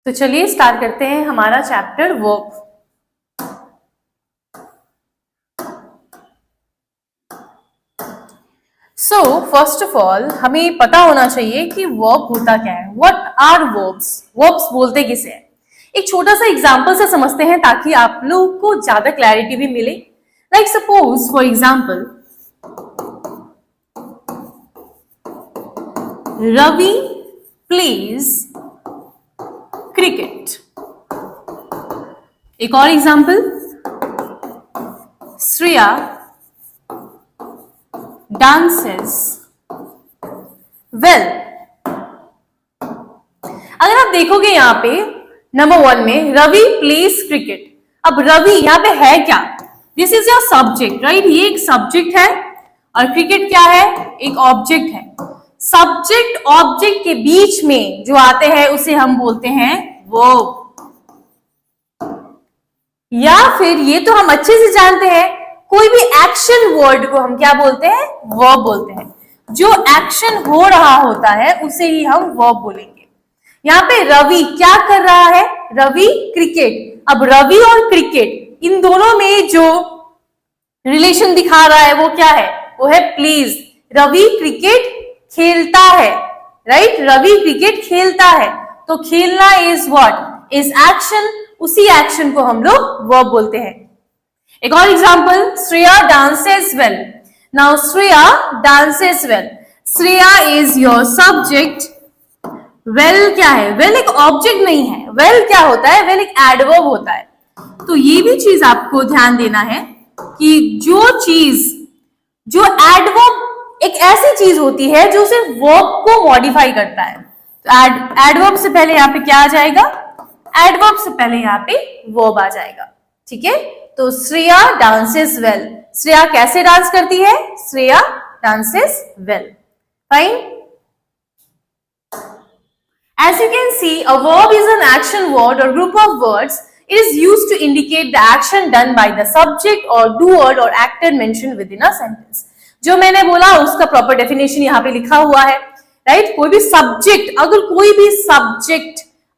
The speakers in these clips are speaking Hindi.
तो चलिए स्टार्ट करते हैं हमारा chapter verb. So first of all हमें पता होना चाहिए कि वर्ब होता क्या है। What are verbs? वर्ब्स बोलते किसे हैं? एक छोटा सा एग्जांपल से समझते हैं ताकि आप लोग को ज्यादा क्लैरिटी भी मिले। Like suppose for example, Ravi plays cricket. एक और एग्जांपल, श्रेया डांसेस वेल। अगर आप देखोगे यहां पे नंबर 1 में रवि प्लेज क्रिकेट। अब रवि यहां पे है क्या? This is your subject, right? ये एक सब्जेक्ट है और क्रिकेट क्या है? एक ऑब्जेक्ट है। सब्जेक्ट ऑब्जेक्ट के बीच में जो आते हैं उसे हम बोलते हैं वर्ब। या फिर ये तो हम अच्छे से जानते हैं, कोई भी एक्शन वर्ड को हम क्या बोलते हैं? वर्ब बोलते हैं। जो एक्शन हो रहा होता है उसे ही हम वर्ब बोलेंगे। यहाँ पे रवि क्या कर रहा है? रवि क्रिकेट। अब रवि और क्रिकेट इन दोनों में जो रिलेशन दिखा रहा है वो क्या है? वो है प्लीज। रवि क्रिकेट खेलता है, राइट? रवि क्रिकेट खेलता है, तो खेलना इज व्हाट? Is action. उसी एक्शन को हम लोग वर्ब बोलते हैं। एक और example, Shreya dances well. Now Shreya dances well. Shreya is your subject. Well क्या है? वेल एक ऑब्जेक्ट नहीं है। वेल क्या होता है? वेल एक एडवर्ब होता है। तो ये भी चीज आपको ध्यान देना है कि जो एडवर्ब एक ऐसी चीज होती है जो सिर्फ वर्ब को मॉडिफाई करता है। तो एडवर्ब से पहले यहाँ पे क्या आ जाएगा? एडवर्ब से पहले यहाँ पे वर्ब आ जाएगा। ठीक है, तो श्रेया डांसेस वेल। श्रेया कैसे डांस करती है? Shreya dances well. Fine. As you can see, a verb is an action word or group of words. It is used to indicate the action done by the subject or doer or actor mentioned within a sentence. जो मैंने बोला उसका प्रॉपर डेफिनेशन यहाँ पे लिखा हुआ है, राइट? कोई भी सब्जेक्ट,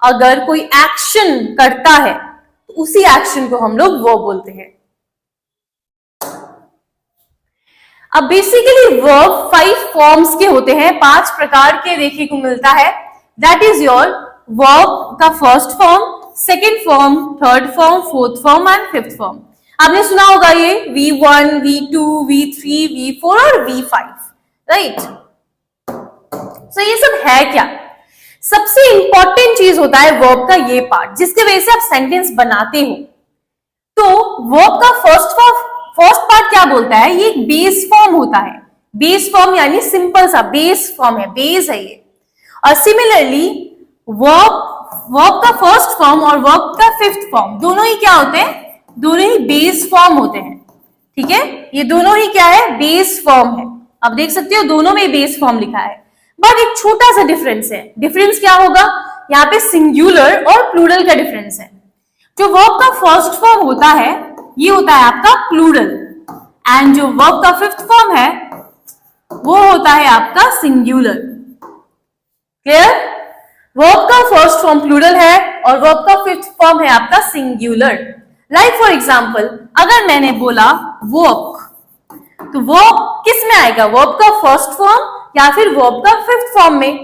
अगर कोई एक्शन करता है तो उसी एक्शन को हम लोग वर्ब बोलते हैं। अब बेसिकली वर्ब 5 फॉर्म्स के होते हैं, 5 प्रकार के देखने को मिलता है। दैट इज योर वर्ब का first form, second form, third form, fourth form and fifth form. आपने सुना होगा ये V1, V2, V3, V4 और V5, राइट? सो ये सब है क्या? सबसे इंपॉर्टेंट चीज होता है वर्ब का ये पार्ट, जिसके वजह से आप सेंटेंस बनाते हो। तो वर्ब का फर्स्ट पार्ट क्या बोलता है? ये एक बेस फॉर्म होता है। बेस फॉर्म यानी सिंपल सा बेस फॉर्म है, बेस है ये। और सिमिलरली वर्ब का फर्स्ट फॉर्म और वर्ब का फिफ्थ फॉर्म दोनों ही क्या होते हैं? दोनों ही बेस फॉर्म होते हैं। ठीक है, ये दोनों ही क्या है? बेस फॉर्म है। आप देख सकते हो दोनों में बेस फॉर्म लिखा है, बट एक छोटा सा डिफरेंस है। डिफरेंस क्या होगा? यहाँ पे सिंगुलर और प्लूरल का डिफरेंस है। जो वर्ब का फर्स्ट फॉर्म होता है ये होता है आपका प्लूरल, एंड जो वर्ब का फिफ्थ फॉर्म है वो होता है आपका सिंगुलर। क्लियर? वर्ब का फर्स्ट फॉर्म प्लूरल है और वर्ब का फिफ्थ फॉर्म है आपका सिंगुलर। लाइक फॉर एग्जाम्पल, अगर मैंने बोला वॉक, तो वर्ब किस में आएगा? वर्ब का फर्स्ट फॉर्म या फिर वर्ब का फिफ्थ फॉर्म में?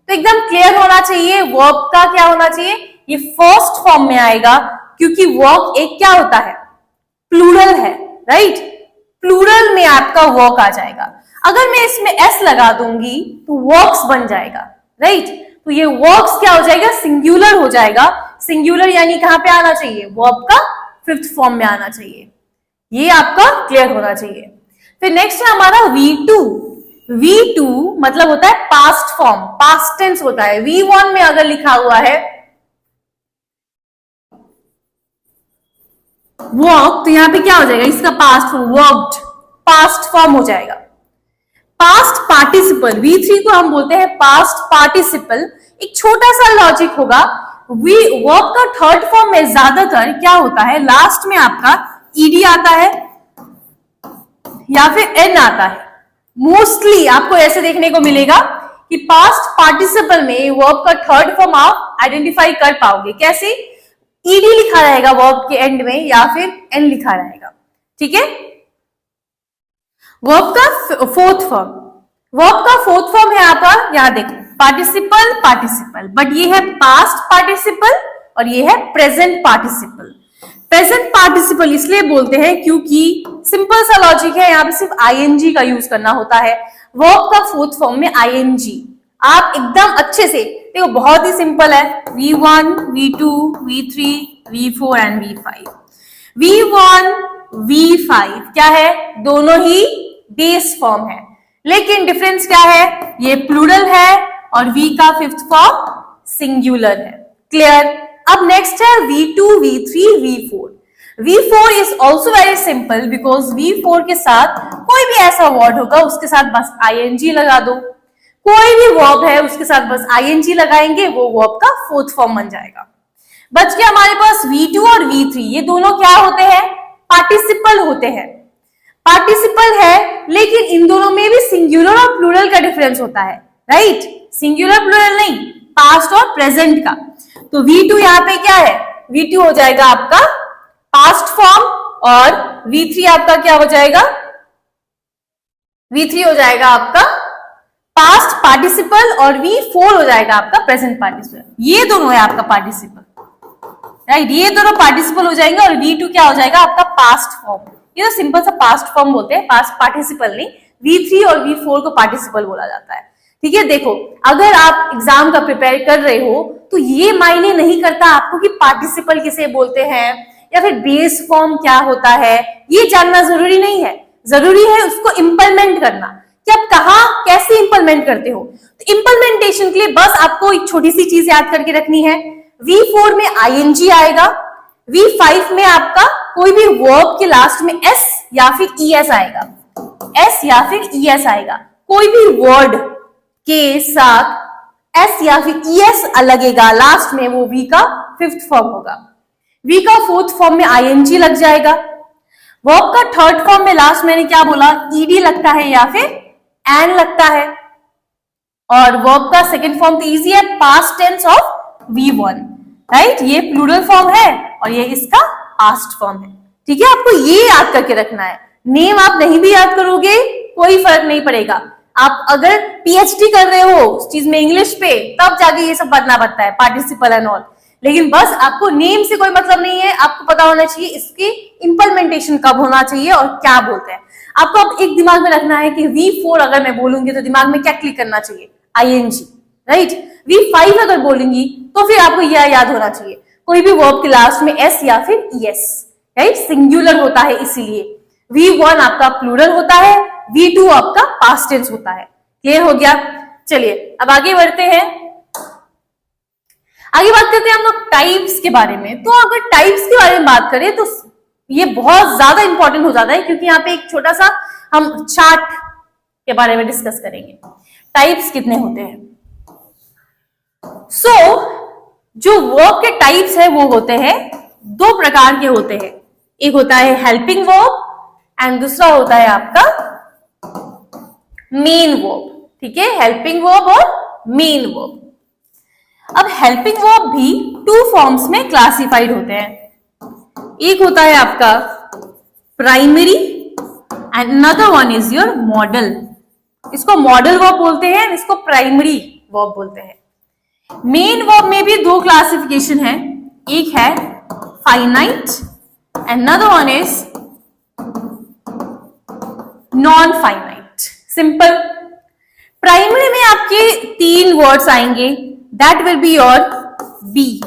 तो एकदम क्लियर होना चाहिए वर्ब का क्या होना चाहिए? ये फर्स्ट फॉर्म में आएगा, क्योंकि वर्क एक क्या होता है? प्लूरल है, राइट? प्लूरल में आपका वर्क आ जाएगा। अगर मैं इसमें एस लगा दूंगी तो वर्क्स बन जाएगा, राइट? तो ये वर्क्स क्या हो जाएगा? सिंगुलर हो जाएगा। सिंगुलर यानी कहां पे आना चाहिए? वर्ब का फिफ्थ फॉर्म में आना चाहिए। ये आपका क्लियर होना चाहिए। फिर नेक्स्ट है हमारा V2। V2 मतलब होता है पास्ट फॉर्म, पास्ट टेंस होता है। V1 में अगर लिखा हुआ है वर्क, तो यहां पे क्या हो जाएगा? इसका past form worked, past form हो जाएगा। पास्ट पार्टिसिपल, V3 को हम बोलते हैं पास्ट पार्टिसिपल। एक छोटा सा लॉजिक होगा, वर्ब का थर्ड फॉर्म में ज्यादातर क्या होता है? लास्ट में आपका ed आता है या फिर n आता है। मोस्टली आपको ऐसे देखने को मिलेगा कि पास्ट पार्टिसिपल में वर्ब का थर्ड फॉर्म आप आइडेंटिफाई कर पाओगे। कैसे? ईडी लिखा रहेगा वर्ब के एंड में या फिर एन लिखा रहेगा। ठीक है। वर्ब का फोर्थ फॉर्म, वर्ब का फोर्थ फॉर्म है आपका, यहां देखो, पार्टिसिपल पार्टिसिपल, बट ये है पास्ट पार्टिसिपल और ये है प्रेजेंट पार्टिसिपल। प्रेजेंट पार्टिसिपल इसलिए बोलते हैं क्योंकि सिंपल सा लॉजिक है, यहां पे सिर्फ आईएनजी का यूज करना होता है। वर्ब का फोर्थ फॉर्म में आईएनजी, आप एकदम अच्छे से देखो, बहुत ही सिंपल है। V1, V2, V3, V4 and V5। V1, V5 क्या है? दोनों ही बेस फॉर्म है, लेकिन डिफरेंस क्या है? ये प्लूरल है और V का फिफ्थ फॉर्म सिंगुलर है। क्लियर? अब नेक्स्ट है V2, V3, V4। V4 is also very simple because V4 के साथ कोई भी ऐसा वर्ड होगा उसके साथ बस आईएनजी लगा दो, कोई भी वर्ब है उसके साथ बस आईएनजी लगाएंगे, वो वर्ब का फोर्थ फॉर्म बन जाएगा। बच गया हमारे पास V2 और V3, ये दोनों क्या होते हैं? पार्टिसिपल होते हैं। पार्टिसिपल है, लेकिन इन दोनों में भी सिंगुलर और प्लूरल का डिफरेंस होता है, राइट? सिंगुलर प्लूरल नहीं, पास्ट और प्रेजेंट का। तो V2 यहाँ पे क्या है? V2 हो जाएगा आपका पास्ट फॉर्म और V3 आपका क्या हो जाएगा? V3 हो जाएगा आपका पास्ट पार्टिसिपल और V4 हो जाएगा आपका प्रेजेंट पार्टिसिपल। ये दोनों है आपका पार्टिसिपल, राइट? ये दोनों पार्टिसिपल हो जाएंगे और V2 क्या हो जाएगा? आपका पास्ट फॉर्म। ये तो सिंपल सा पास्ट फॉर्म बोलते हैं, पास्ट पार्टिसिपल नहीं। V3 और V4 को पार्टिसिपल बोला जाता है। ठीक है। देखो, अगर आप एग्जाम का प्रिपेयर कर रहे हो तो ये मायने नहीं करता आपको कि पार्टिसिपल किसे बोलते हैं या फिर बेस फॉर्म क्या होता है, ये जानना जरूरी नहीं है। जरूरी है उसको इंप्लीमेंट करना कि आप कहाँ कैसे इंप्लीमेंट करते हो। तो इंप्लीमेंटेशन के लिए बस आपको एक छोटी सी चीज याद करके रखनी है। V4 में आईएनजी आएगा, V5 में आपका कोई भी वर्ब के लास्ट में S या फिर ES आएगा, S या फिर ES आएगा। कोई भी वर्ड के साथ S या फिर ES लगेगा लास्ट में, वो V का फिफ्थ फॉर्म होगा। V का फोर्थ फॉर्म में आईएनजी लग जाएगा। वर्ब का थर्ड फॉर्म में लास्ट मैंने क्या बोला? ED लगता है या फिर एन लगता है। और वर्ब का सेकेंड फॉर्म तो इजी है, past tense of V1, right? ये प्लूरल फॉर्म है और ये इसका पास्ट फॉर्म है। ठीक है। आपको ये याद करके रखना है। नेम आप नहीं भी याद करोगे कोई फर्क नहीं पड़ेगा। आप अगर पीएचडी कर रहे हो उस चीज में इंग्लिश पे, तब जाके ये सब बनना पड़ता है, पार्टिसिपल एंड ऑल। लेकिन बस आपको नेम से कोई मतलब नहीं है, आपको पता होना चाहिए इसकी इंप्लीमेंटेशन कब होना चाहिए और क्या बोलते हैं। आपको अब एक दिमाग में रखना है कि V4 अगर मैं बोलूंगी तो दिमाग में क्या क्लिक करना चाहिए? ING, right? V5 अगर बोलूंगी तो फिर आपको यह याद होना चाहिए, कोई भी वर्ब के लास्ट में S या फिर ES, राइट? सिंगुलर होता है इसीलिए। V1 आपका प्लूरल होता है, V2 आपका पास्ट टेंस होता है। क्लियर हो गया? चलिए अब आगे बढ़ते हैं। आगे बात करते हैं हम लोग टाइप्स के बारे में। तो अगर टाइप्स के बारे में बात करें तो ये बहुत ज्यादा इंपॉर्टेंट हो जाता है, क्योंकि यहाँ पे एक छोटा सा हम चार्ट के बारे में डिस्कस करेंगे। टाइप्स कितने होते हैं? जो वर्ब के टाइप्स है वो होते हैं दो प्रकार के होते हैं। एक होता है हेल्पिंग वर्ब एंड दूसरा होता है आपका मेन वर्ब। ठीक है, हेल्पिंग वर्ब और मेन वर्ब। अब हेल्पिंग वर्ब भी टू फॉर्म्स में क्लासिफाइड होते हैं। एक होता है आपका primary and another one is your model. इसको मॉडल वर्ब बोलते हैं, इसको प्राइमरी वर्ब बोलते हैं। मेन वर्ब में भी दो क्लासिफिकेशन है, एक है finite and another one is non finite. Simple. Primary में आपके तीन वर्ड्स आएंगे, that will be your be.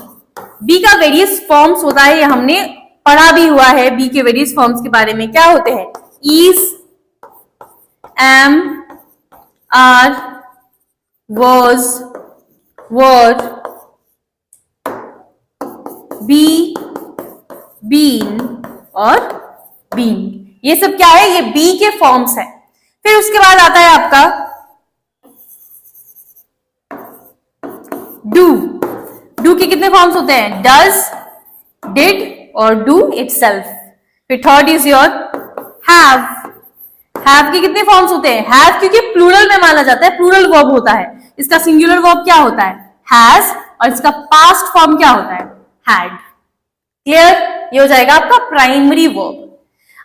Be का वेरियस फॉर्म्स होता है, हमने पढ़ा भी हुआ है बी के वेरियस फॉर्म्स के बारे में। क्या होते हैं? Is, am, are, was, were, be, been और बीन। ये सब क्या है? ये बी के फॉर्म्स है। फिर उसके बाद आता है आपका डू। डू के कितने फॉर्म्स होते हैं? डज, डिड और डू इटसेल्फ। फिर third is your have. Have के कितने फॉर्म्स होते हैं? हैव क्योंकि प्लूरल में माना जाता है, प्लूरल वर्ब होता है। इसका सिंगुलर वर्ब क्या होता है? हैज और इसका पास्ट फॉर्म क्या होता है, हैड। क्लियर, ये हो जाएगा आपका प्राइमरी वर्ब।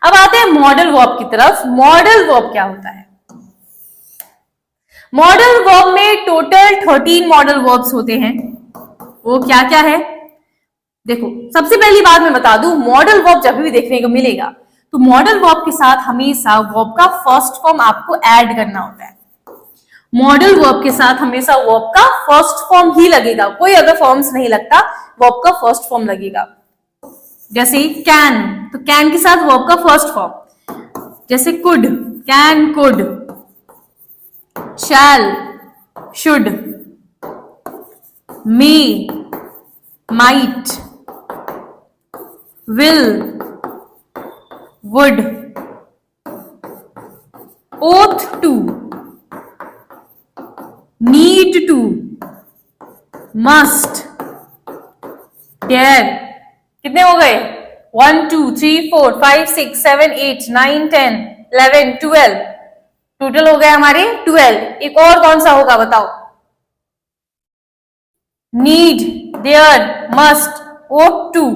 अब आते हैं मॉडल वर्ब की तरफ। मॉडल वर्ब क्या होता है? मॉडल वर्ब में टोटल 13 मॉडल वर्ब्स होते हैं। वो क्या क्या है देखो, सबसे पहली बात मैं बता दूं, मॉडल वर्ब जब भी देखने को मिलेगा तो मॉडल वर्ब के साथ हमेशा वर्ब का फर्स्ट फॉर्म आपको ऐड करना होता है। मॉडल वर्ब के साथ हमेशा वर्ब का फर्स्ट फॉर्म ही लगेगा, कोई अदर फॉर्म्स नहीं लगता, वर्ब का फर्स्ट फॉर्म लगेगा। जैसे कैन, तो कैन के साथ वर्ब का फर्स्ट फॉर्म। जैसे could, can could. Shall, should. May, might. Will, would. Ought to, need to, must, dare. कितने हो गए? 1 2 3 4 5 6 7 8 9 10 11 12, टोटल हो गए हमारे 12। एक और कौन सा होगा बताओ? Need, dare, must, ought to.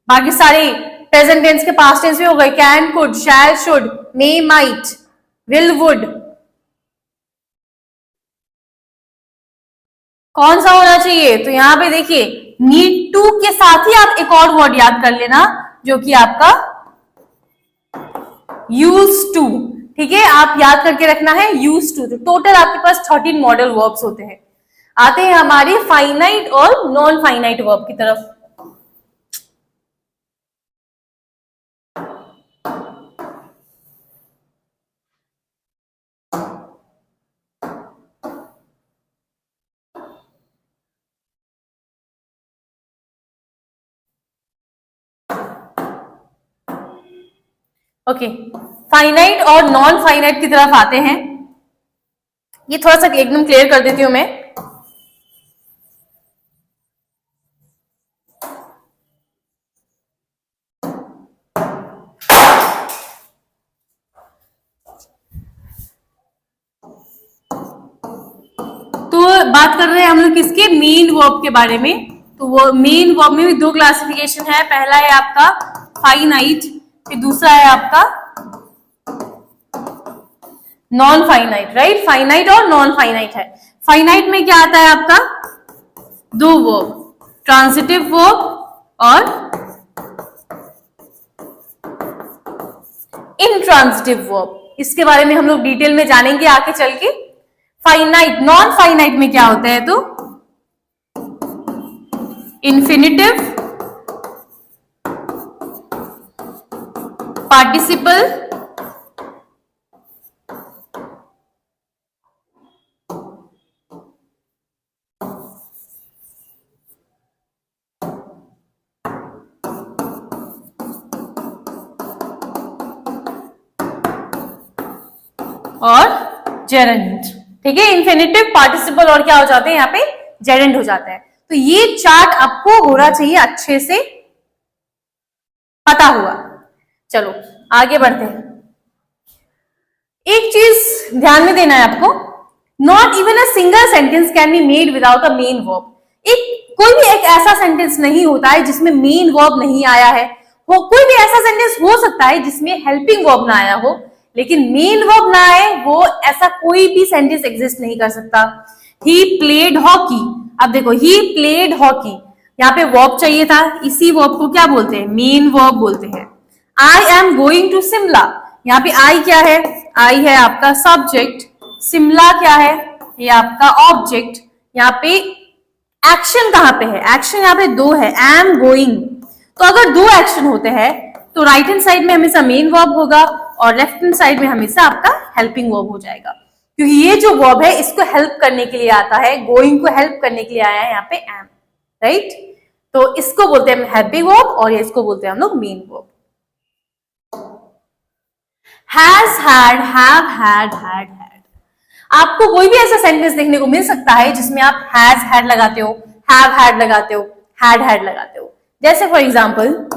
बाकी सारे प्रेजेंट टेंस के पास्ट टेंस में हो गए, can could shall should may might will would. कौन सा होना चाहिए? तो यहां पे देखिए नीड टू के साथ ही आप एक और वर्ड याद कर लेना जो कि आपका यूज टू। ठीक है, आप याद करके रखना है यूज टू। तो टोटल आपके पास 13 मॉडल वर्ब्स होते हैं। आते हैं हमारे फाइनाइट और नॉन फाइनाइट वर्ब की तरफ। ओके, फाइनाइट और नॉन फाइनाइट की तरफ आते हैं। ये थोड़ा सा एकदम क्लियर कर देती हूं मैं। तो बात कर रहे हैं हम लोग किसके? मेन वर्ब के बारे में। तो वो मेन वर्ब में भी दो क्लासिफिकेशन है। पहला है आपका फाइनाइट, फिर दूसरा है आपका नॉन फाइनाइट। राइट, फाइनाइट और नॉन फाइनाइट है। फाइनाइट में क्या आता है आपका? दो वर्ब, ट्रांजिटिव वर्ब और इनट्रांजिटिव वर्ब। इसके बारे में हम लोग डिटेल में जानेंगे आगे चल के। फाइनाइट, नॉन फाइनाइट में क्या होता है? तो इन्फिनिटिव, पार्टिसिपल, और जेरेंड। ठीक है, इन्फिनिटिव, पार्टिसिपल और क्या हो जाते हैं यहाँ पे? जेरेंड हो जाता है। तो ये चार्ट आपको होना चाहिए अच्छे से पता हुआ। चलो आगे बढ़ते हैं। एक चीज ध्यान में देना है आपको, not even a single sentence can be made without a main verb. एक कोई भी एक ऐसा सेंटेंस नहीं होता है जिसमें मेन वर्ब नहीं आया है। कोई भी ऐसा सेंटेंस हो सकता है जिसमें हेल्पिंग वर्ब ना आया हो, लेकिन मेन वर्ब ना आए, वो ऐसा कोई भी सेंटेंस एग्जिस्ट नहीं कर सकता। He played hockey. अब देखो, ही प्लेड हॉकी, यहाँ पे वर्ब चाहिए था, इसी वर्ब को क्या बोलते हैं? मेन वर्ब बोलते हैं। I am going to Shimla, यहाँ पे आई क्या है? आई है आपका सब्जेक्ट, शिमला क्या है? ये आपका ऑब्जेक्ट। यहाँ पे एक्शन कहाँ पे है? एक्शन यहाँ पे दो है, एम गोइंग। तो अगर दो एक्शन होते हैं तो राइट हैंड साइड में हमेशा मेन वर्ब होगा और लेफ्ट हैंड साइड में हमेशा आपका हेल्पिंग वर्ब हो जाएगा, क्योंकि ये जो वर्ब है इसको हेल्प करने के लिए आता है, गोइंग को हेल्प करने के लिए आया है यहाँ पे एम। राइट, तो इसको बोलते हैं हेल्पिंग वर्ब और इसको बोलते हैं हम लोग main verb. Has had, have had, had had. आपको कोई भी ऐसा सेंटेंस देखने को मिल सकता है जिसमें आप हैज हैड लगाते हो, हैव हैड लगाते हो, हैड हैड लगाते हो। जैसे for example,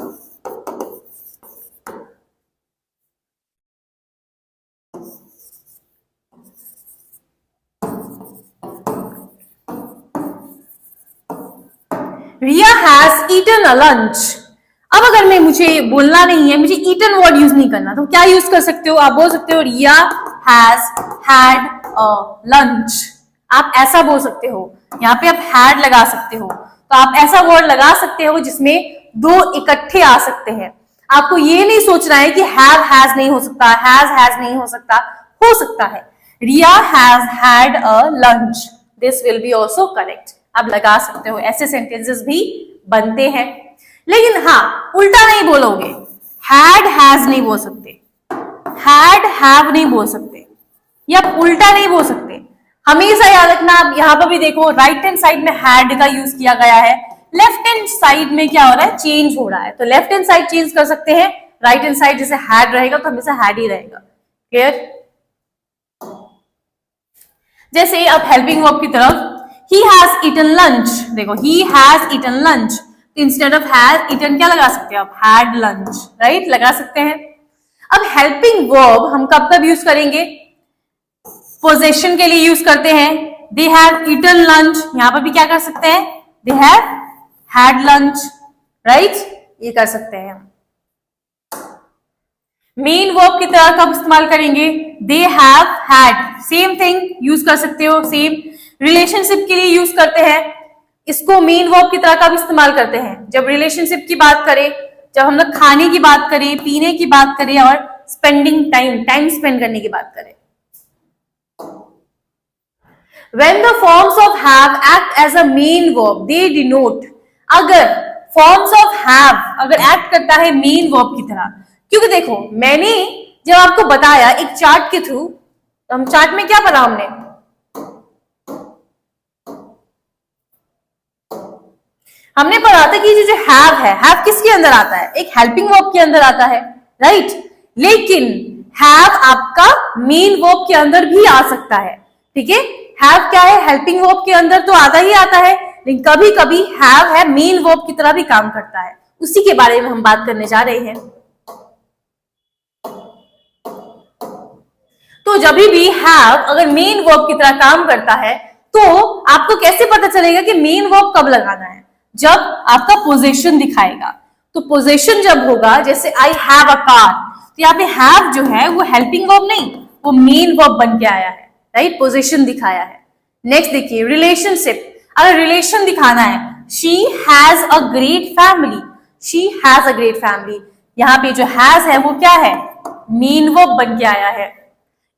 Riya has eaten a lunch. अब अगर मैं मुझे बोलना नहीं है, मुझे ईटन वर्ड यूज नहीं करना, तो क्या यूज कर सकते हो? आप बोल सकते हो रिया हैज हैड अ लंच। आप ऐसा बोल सकते हो, यहाँ पे आप हैड लगा सकते हो। तो आप ऐसा वर्ड लगा सकते हो जिसमें दो इकट्ठे आ सकते हैं। आपको ये नहीं सोचना है कि हैव हैज नहीं हो सकता, हैज नहीं हो सकता है। Riya has had a lunch, this will be also correct. आप लगा सकते हो, ऐसे सेंटेंसेस भी बनते हैं। लेकिन हाँ, उल्टा नहीं बोलोगे, हैड हैज नहीं बोल सकते, हैड हैव नहीं बोल सकते, या उल्टा नहीं बोल सकते। हमेशा याद रखना, आप यहां पर भी देखो राइट हैंड साइड में हैड का यूज किया गया है, लेफ्ट हैंड साइड में क्या हो रहा है? चेंज हो रहा है। तो लेफ्ट हैंड साइड चेंज कर सकते हैं, राइट हैंड साइड जैसे हैड रहेगा तो हमेशा हैड ही रहेगा। क्लियर? जैसे अब हेल्पिंग वर्ब की तरफ, ही हैज ईटन लंच, देखो he has eaten lunch, instead of has eaten क्या लगा सकते हैं आप? Had lunch, right? लगा सकते हैं। अब हेल्पिंग वर्ब हम कब कब यूज करेंगे? पोजेशन के लिए यूज करते हैं, दे हैव ईटन लंच, यहां पर भी क्या कर सकते हैं? They have had lunch, right? ये कर सकते हैं। मेन वर्ब की तरह कब इस्तेमाल करेंगे? They have had, same thing use कर सकते हो, सेम। रिलेशनशिप के लिए यूज करते हैं, इसको मेन वर्ब की तरह कब इस्तेमाल करते हैं? जब रिलेशनशिप की बात करें, जब हम लोग खाने की बात करें, पीने की बात करें और स्पेंडिंग टाइम स्पेंड करने की बात करें। When the forms of have act as a main verb, they denote, अगर forms of have अगर act करता है main verb की तरह, क्योंकि देखो मैंने जब आपको बताया एक चार्ट के थ्रू, तो हम चार्ट में क्या पढ़ा हमने पढ़ा था कि जो हैव है, हैव किसके अंदर आता है? एक हेल्पिंग वर्ब के अंदर आता है, राइट? लेकिन हैव आपका मेन वर्ब के अंदर भी आ सकता है, ठीक है? हैव क्या है? हेल्पिंग वर्ब के अंदर तो आता ही आता है, लेकिन कभी कभी हैव है मेन वर्ब की तरह भी काम करता है। उसी के बारे में हम बात करने जा रहे हैं। तो जब भी हैव अगर मेन वर्ब की तरह काम करता है, तो आपको कैसे पता चलेगा कि मेन वर्ब कब लगाना है? जब आपका पोजीशन दिखाएगा। तो पोजीशन जब होगा, जैसे आई हैव अ कार, तो यहाँ पे हैव जो है वो हेल्पिंग वर्ब नहीं, वो मेन वर्ब बन के आया है, राइट? पोजीशन दिखाया है। नेक्स्ट देखिए रिलेशनशिप, अगर रिलेशन दिखाना है, she has a great family, she has a great family, यहाँ पे जो हैज है वो क्या है? मेन वर्ब बन के आया है।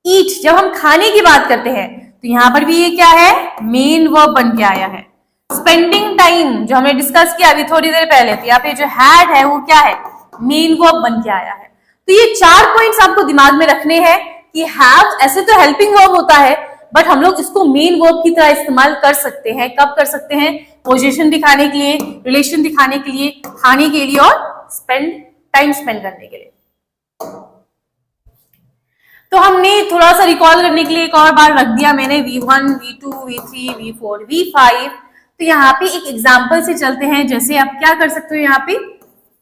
ईट, जब हम खाने की बात करते हैं, तो यहां पर भी ये क्या है? मेन वर्ब बन के आया है। स्पेंडिंग टाइम जो हमने डिस्कस किया अभी थोड़ी देर पहले, तो यहाँ पे जो हैड है वो क्या है? मेन वर्ब बन के आया है। तो ये 4 पॉइंट्स आपको दिमाग में रखने हैं कि हैव ऐसे तो हेल्पिंग वर्ब होता है, बट हम लोग इसको मेन वर्ब की तरह इस्तेमाल कर सकते हैं। कब कर सकते हैं? पोजीशन दिखाने के लिए, रिलेशन दिखाने के लिए, खाने के लिए और टाइम स्पेंड करने के लिए। तो हमने थोड़ा सा रिकॉल करने के लिए एक और बार रख दिया मैंने V1, V2, V3, V4, V5। तो यहाँ पे एक एग्जाम्पल से चलते हैं। जैसे आप क्या कर सकते हो, यहाँ पे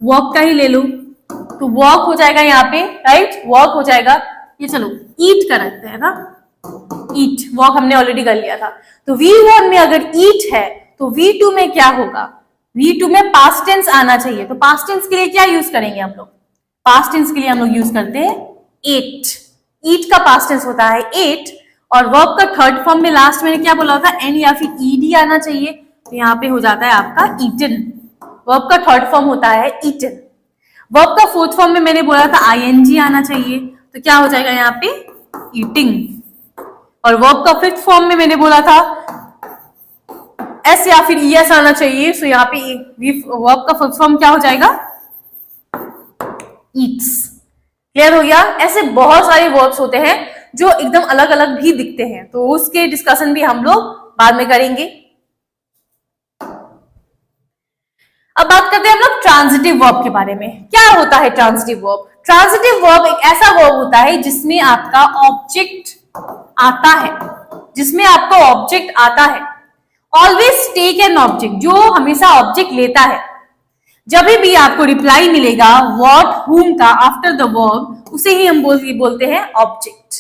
वॉक का ही ले लो, तो वॉक हो जाएगा यहाँ पे, राइट? वॉक हो जाएगा। ये चलो ईट का रखते हैं ना, ईट, वॉक हमने ऑलरेडी कर लिया था। तो V1 में अगर ईट है, तो V2 में क्या होगा? V2 में पास्ट टेंस आना चाहिए। तो पास्ट टेंस के लिए क्या यूज करेंगे हम लोग? पास्ट टेंस के लिए हम लोग यूज करते हैं एट। ईट का पास्ट टेंस होता है एट, और वर्ब का थर्ड फॉर्म में लास्ट मैंने क्या बोला था? एन या फिर ईडी आना चाहिए। तो यहाँ पे हो जाता है आपका ईटन। वर्ब का थर्ड फॉर्म होता है ईटन। वर्ब का फोर्थ फॉर्म में मैंने बोला था आईएनजी आना चाहिए, तो क्या हो जाएगा यहाँ पे? ईटिंग। और वर्ब का फिफ्थ फॉर्म में मैंने बोला था एस या फिर ईएस आना चाहिए, सो यहाँ पे वर्ब का फिफ्थ फॉर्म क्या हो जाएगा? ईट्स। क्लियर हो गया? ऐसे बहुत सारे वर्ब्स होते हैं जो एकदम अलग अलग भी दिखते हैं, तो उसके डिस्कशन भी हम लोग बाद में करेंगे। अब बात करते हैं हम लोग ट्रांजिटिव वर्ब के बारे में। क्या होता है ट्रांजिटिव वर्ब? ट्रांजिटिव वर्ब एक ऐसा वर्ब होता है जिसमें आपका ऑब्जेक्ट आता है, जिसमें आपका ऑब्जेक्ट आता है। ऑलवेज टेक एन ऑब्जेक्ट, जो हमेशा ऑब्जेक्ट लेता है। जब भी आपको रिप्लाई मिलेगा व्हाट, हुम का आफ्टर द वर्ब, उसे ही हम बोलते हैं ऑब्जेक्ट,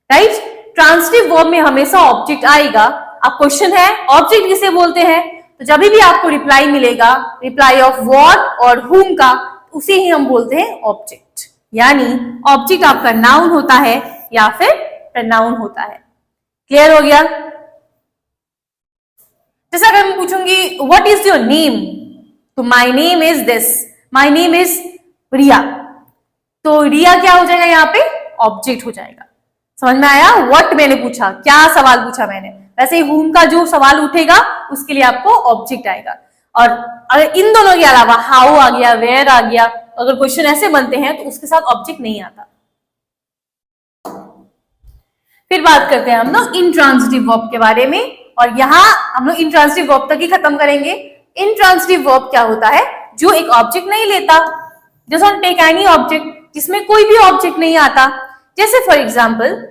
राइट? ट्रांजिटिव वर्ब में हमेशा ऑब्जेक्ट आएगा। अब क्वेश्चन है ऑब्जेक्ट किसे बोलते हैं? तो जब भी आपको रिप्लाई मिलेगा, रिप्लाई ऑफ व्हाट और whom का, उसे ही हम बोलते हैं ऑब्जेक्ट। यानी ऑब्जेक्ट आपका नाउन होता है या फिर प्रनाउन होता है। क्लियर हो गया? जैसा अगर मैं पूछूंगी व्हाट इज योर नेम, तो my name is this, my name is Riya, तो रिया क्या हो जाएगा यहाँ पे? ऑब्जेक्ट हो जाएगा। समझ में आया? व्हाट मैंने पूछा, क्या सवाल पूछा मैंने, वैसे ही whom का जो सवाल उठेगा उसके लिए आपको ऑब्जेक्ट आएगा। और अगर इन दोनों के अलावा हाउ आ गया, वेयर आ गया, अगर क्वेश्चन ऐसे बनते हैं तो उसके साथ ऑब्जेक्ट नहीं आता। फिर बात करते हैं हम लोग इंट्रांजिटिव वर्ब के बारे में, और यहां हम लोग इंट्रांजिटिव वर्ब तक ही खत्म करेंगे। इंट्रांजिटिव वर्ब क्या होता है? जो एक ऑब्जेक्ट नहीं लेता, जैसे टेक एनी ऑब्जेक्ट, जिसमें कोई भी ऑब्जेक्ट नहीं आता। जैसे for example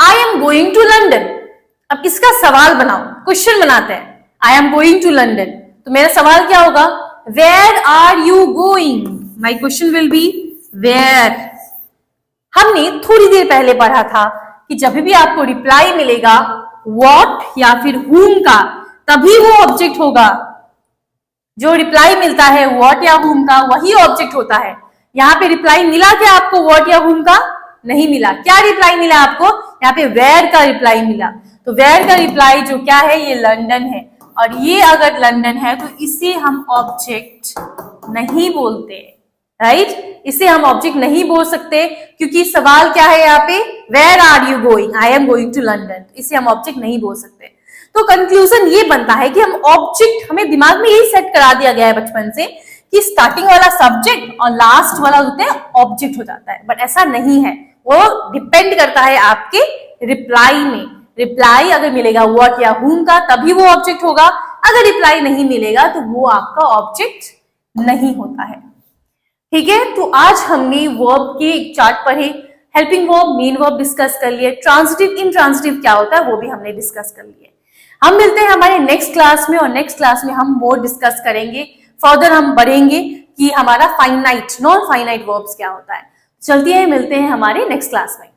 I am going to London. अब इसका सवाल बनाओ, क्वेश्चन बनाते हैं। I am going to London, तो मेरा सवाल क्या होगा? Where are you going? My question will be where. हमने थोड़ी देर पहले पढ़ा था कि जब भी आपको रिप्लाई मिलेगा व्हाट या फिर whom का, तभी वो ऑब्जेक्ट होगा। जो रिप्लाई मिलता है व्हाट या whom का, वही ऑब्जेक्ट होता है। यहाँ पे रिप्लाई मिला क्या आपको व्हाट या whom का? नहीं मिला। क्या रिप्लाई मिला आपको? यहाँ पे वेयर का रिप्लाई मिला। तो वेयर का रिप्लाई जो क्या है? ये लंदन है, और ये अगर लंदन है तो इसे हम ऑब्जेक्ट नहीं बोलते, राइट? इसे हम ऑब्जेक्ट नहीं बोल सकते, क्योंकि सवाल क्या है यहाँ पे? Where are you going? I am going to London. इसे हम ऑब्जेक्ट नहीं बोल सकते। तो कंक्लूजन ये बनता है कि हम ऑब्जेक्ट, हमें दिमाग में यही सेट करा दिया गया है बचपन से कि स्टार्टिंग वाला सब्जेक्ट और लास्ट वाला होते हैं ऑब्जेक्ट हो जाता है, बट ऐसा नहीं है। वो डिपेंड करता है आपके रिप्लाई में। रिप्लाई अगर मिलेगा व्हाट या whom का, तभी वो ऑब्जेक्ट होगा। अगर रिप्लाई नहीं मिलेगा तो वो आपका ऑब्जेक्ट नहीं होता है। ठीक है, तो आज हमने वर्ब के चार्ट पढ़े, helping verb, main verb discuss कर लिए, ट्रांजिटिव, इंट्रांजिटिव क्या होता है वो भी हमने डिस्कस कर लिए। हम मिलते हैं हमारे नेक्स्ट क्लास में, और नेक्स्ट क्लास में हम मोर डिस्कस करेंगे, फर्दर हम बढ़ेंगे कि हमारा फाइनाइट, नॉन फाइनाइट वर्ब्स क्या होता है। चलती है, मिलते हैं हमारे नेक्स्ट क्लास में।